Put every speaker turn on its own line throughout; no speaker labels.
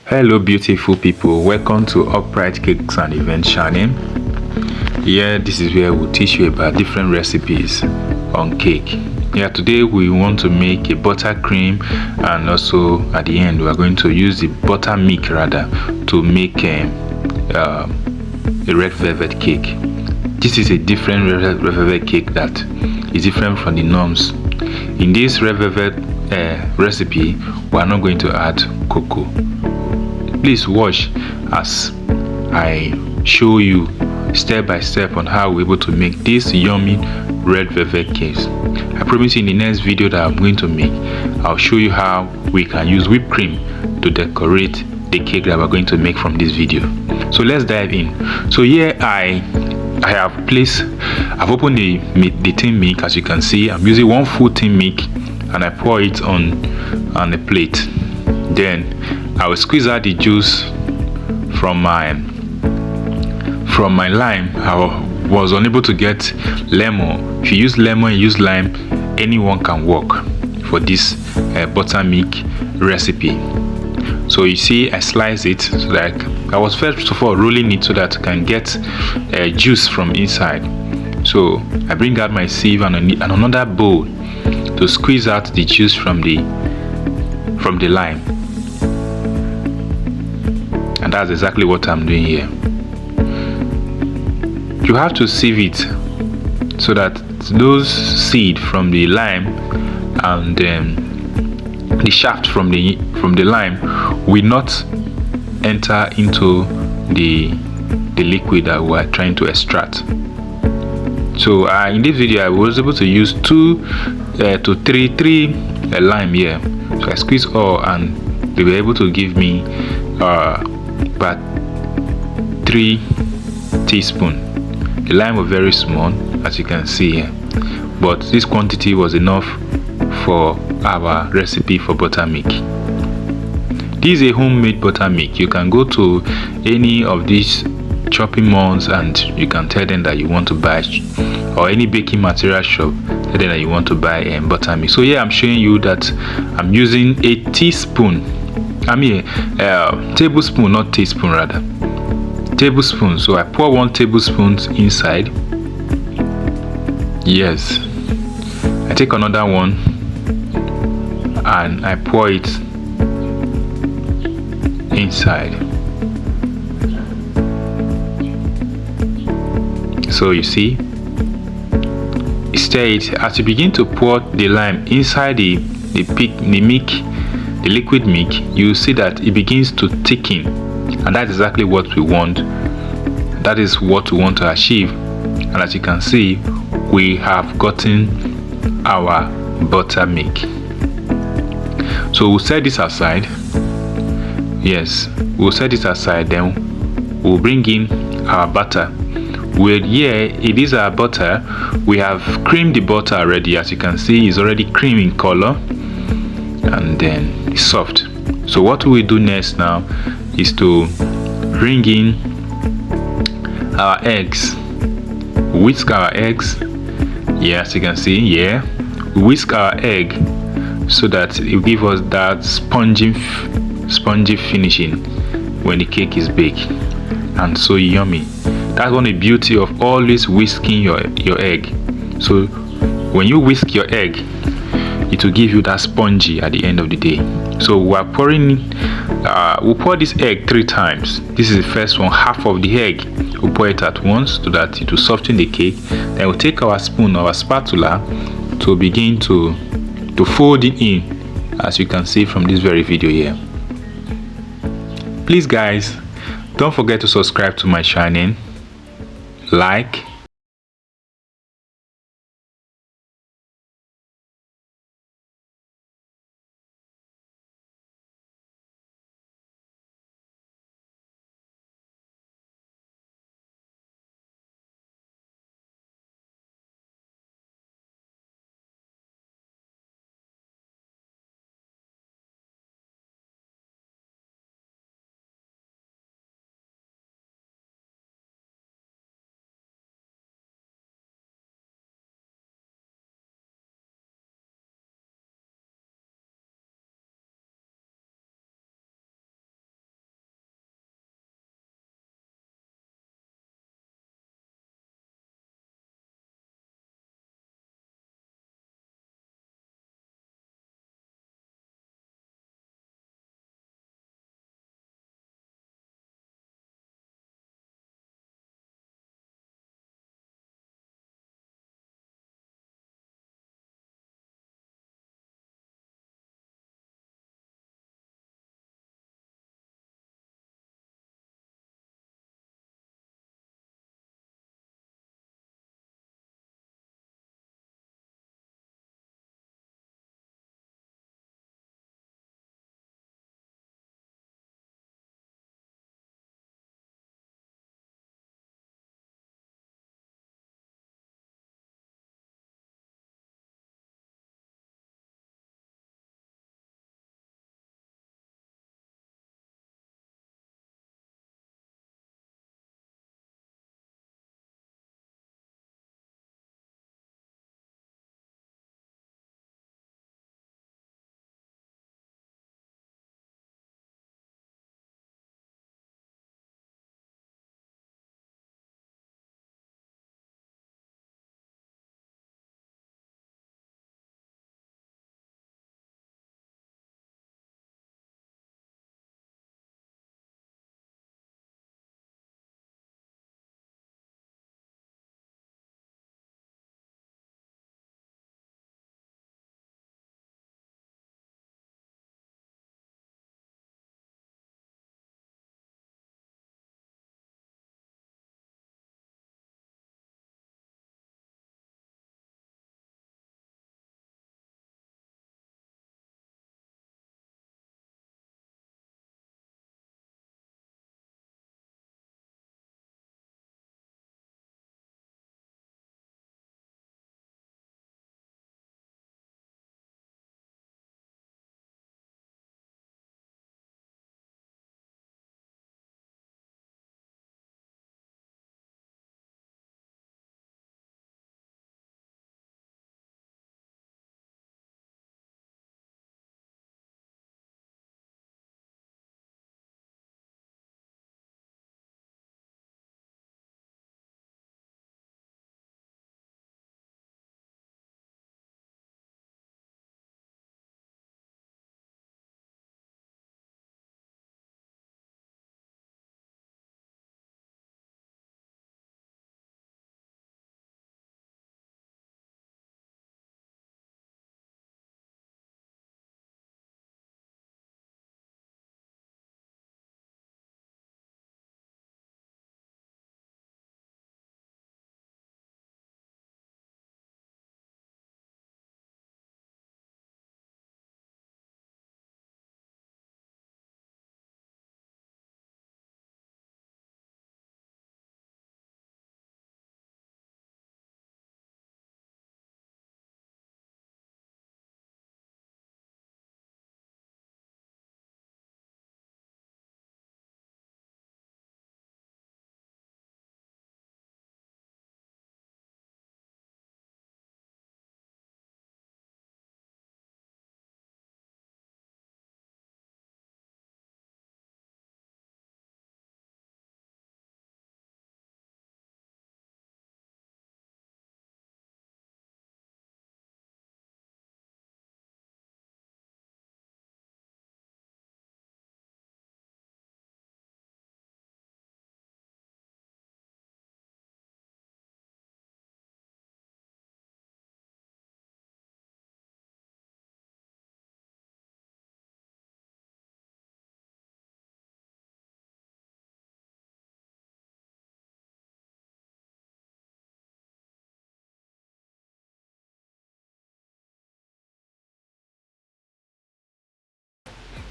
Hello beautiful people, welcome to Upright Cakes and Events channel. Here this is where we'll teach you about different recipes on cake. Here today we want to make a buttercream, and also at the end we are going to use the buttermilk rather to make a red velvet cake. This is a different red velvet cake that is different from the norms. In this red velvet recipe we are not going to add cocoa. Please watch as I show you step by step on how we're able to make this yummy red velvet cakes. I promise you in the next video that I'm going to make, I'll show you how we can use whipped cream to decorate the cake that we're going to make from this video. So let's dive in. So here I've opened the tin milk. As you can see, I'm using one full tin milk and I pour it on a plate. Then I will squeeze out the juice from my lime. I was unable to get lemon. If you use lemon, you use lime, anyone can work for this buttermilk recipe. So you see, I slice it so that I was first of all rolling it so that I can get juice from inside. So I bring out my sieve and another bowl to squeeze out the juice from the lime. And that's exactly what I'm doing here. You have to sieve it so that those seeds from the lime and the shaft from the lime will not enter into the liquid that we are trying to extract. So in this video I was able to use three lime here. So I squeeze all and they were able to give me about 3 teaspoons. The lime was very small, as you can see here, but this quantity was enough for our recipe for buttermilk. This is a homemade buttermilk. You can go to any of these shopping malls and you can tell them that you want to buy, or any baking material shop, tell them that you want to buy buttermilk. So here I'm showing you that I'm using a teaspoon. Tablespoon, not teaspoon rather. Tablespoon. So I pour 1 tablespoon inside. Yes. I take another one and I pour it inside. So you see, stir it. As you begin to pour the lime inside the milk, the liquid milk, you see that it begins to thicken, and that's exactly what we want. That is what we want to achieve. And as you can see, we have gotten our buttermilk. So we'll set this aside. Yes, we'll set this aside. Then we'll bring in our butter. It is our butter. We have creamed the butter already. As you can see, it's already cream in color and then it's soft. So what we do next now is to bring in our eggs. Whisk our eggs. Yes, you can see, yeah. Whisk our egg so that it will give us that spongy finishing when the cake is baked, and so yummy. That's one of the beauty of always whisking your egg. So when you whisk your egg, it will give you that spongy at the end of the day. So we're pouring, we'll pour this egg 3 times. This is the first one, half of the egg. We'll pour it at once so that it will soften the cake. Then we'll take our spoon or our spatula to begin to fold it in, as you can see from this very video here. Please guys, don't forget to subscribe to my channel, like,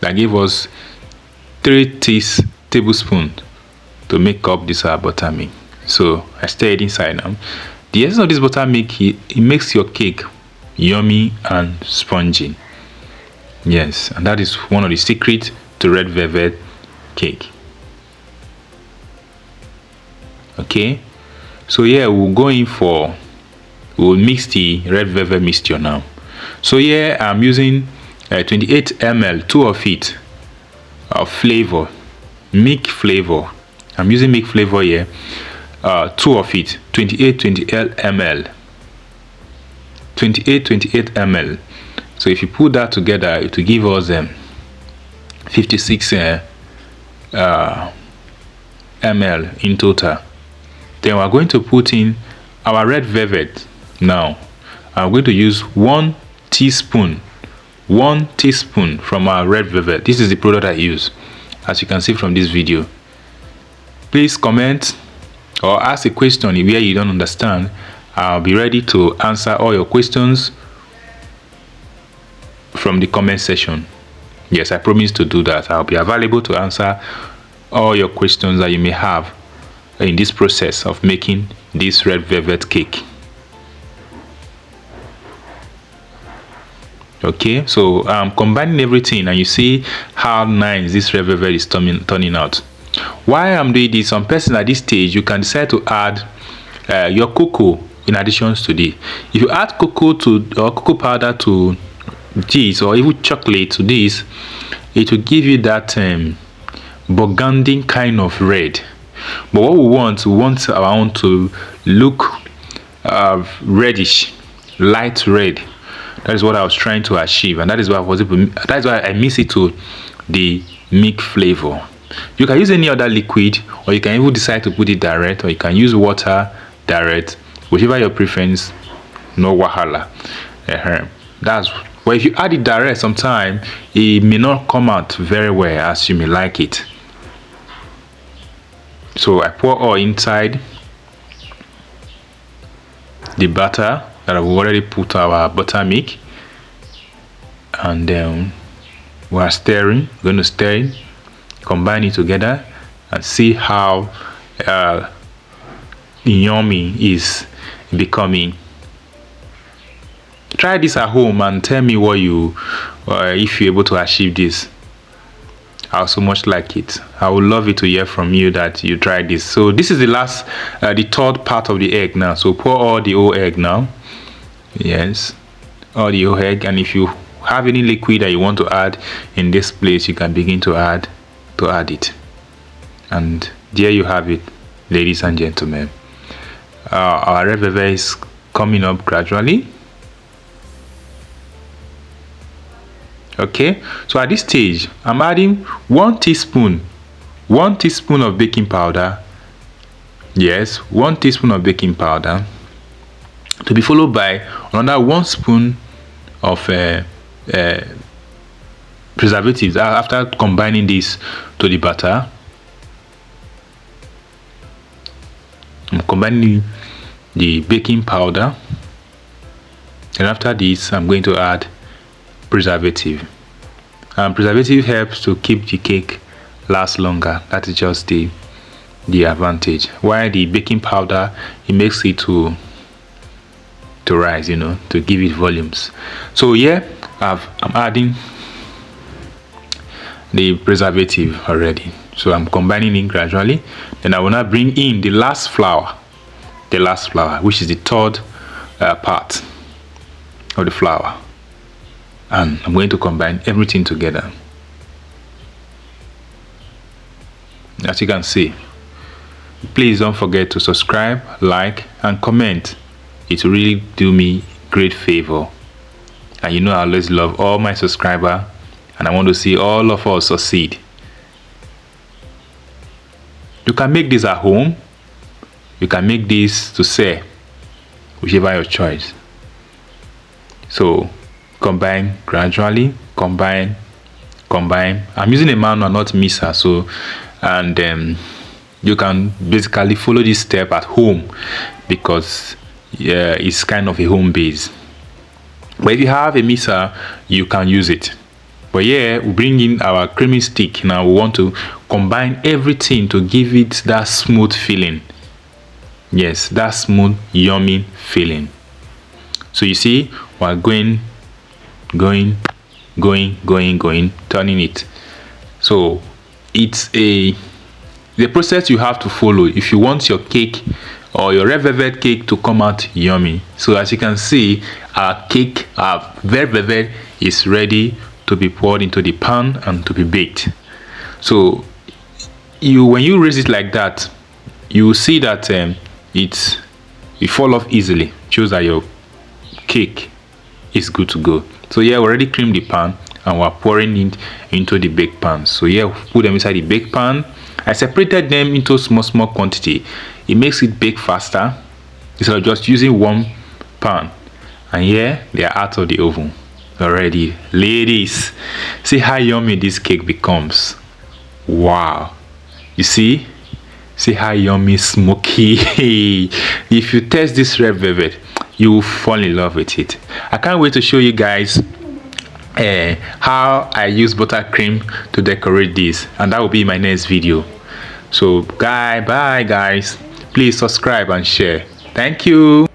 that gave us 3 tablespoons to make up this buttermilk. So I stir it inside now. The essence of this buttermilk, it makes your cake yummy and spongy. Yes, and that is one of the secrets to red velvet cake. Okay, so yeah, we'll mix the red velvet mixture now. So here I'm using 28 ml, 2 of it, of flavor, milk flavor. I'm using milk flavor here, 2 of it, 28 ml, 28 ml. So if you put that together, it will give us 56 ml in total. Then we're going to put in our red velvet. Now I'm going to use 1 teaspoon from our red velvet. This is the product I use, as you can see from this video. Please comment or ask a question where you don't understand. I'll be ready to answer all your questions from the comment section. Yes, I promise to do that. I'll be available to answer all your questions that you may have in this process of making this red velvet cake. Okay, so I'm combining everything, and you see how nice this red velvet is turning out. While I'm doing this, some person at this stage, you can decide to add your cocoa in addition to this. If you add cocoa powder to this, or even chocolate to this, it will give you that burgundy kind of red. But what we want our own to look reddish, light red. That is what I was trying to achieve, and that is why I mix it to the milk flavor. You can use any other liquid, or you can even decide to put it direct, or you can use water direct, whichever your preference. No wahala. But if you add it direct, sometimes it may not come out very well as you may like it. So I pour all inside the batter that I've already put our buttermilk, and then we are stirring. We're going to stir it, combine it together, and see how yummy is becoming. Try this at home and tell me what if you're able to achieve this. I so much like it. I would love it to hear from you that you tried this. So this is the third part of the egg now. So pour all the whole egg now. Yes, all the whole egg. And if you have any liquid that you want to add in this place, you can begin to add it. And there you have it, ladies and gentlemen. Our red velvet is coming up gradually. Okay, so at this stage, I'm adding 1 teaspoon of baking powder. Yes, 1 teaspoon of baking powder, to be followed by another 1 spoon of preservatives after combining this to the batter. I'm combining the baking powder, and after this I'm going to add preservative. Preservative helps to keep the cake last longer. That is just the advantage. While the baking powder, it makes it to rise, to give it volumes. So here I'm adding the preservative already. So I'm combining it gradually. Then I will now bring in the last flour, which is the third part of the flour. And I'm going to combine everything together. As you can see, please don't forget to subscribe, like, and comment. It will really do me great favor. And I always love all my subscribers, and I want to see all of us succeed. You can make this at home. You can make this to sell, whichever your choice. So combine gradually, combine. I'm using a manual, not mixer, so you can basically follow this step at home, because it's kind of a home base. But if you have a mixer, you can use it. But yeah, we bring in our creamy stick. Now we want to combine everything to give it that smooth feeling. Yes, that smooth, yummy feeling. So you see, we're going, turning it. So it's the process you have to follow if you want your cake or your red velvet cake to come out yummy. So as you can see, our cake, our red velvet, is ready to be poured into the pan and to be baked. So when you raise it like that, you will see that it fall off easily. Shows that your cake is good to go. So yeah, we already creamed the pan and we're pouring it into the baked pan. So yeah, put them inside the baked pan. I separated them into small quantity. It makes it bake faster instead of just using one pan. And yeah, they are out of the oven already. Ladies, see how yummy this cake becomes. Wow, you see how yummy, smoky. If you taste this red velvet, you will fall in love with it. I can't wait to show you guys how I use buttercream to decorate this, and that will be my next video. So bye guys, please subscribe and share. Thank you.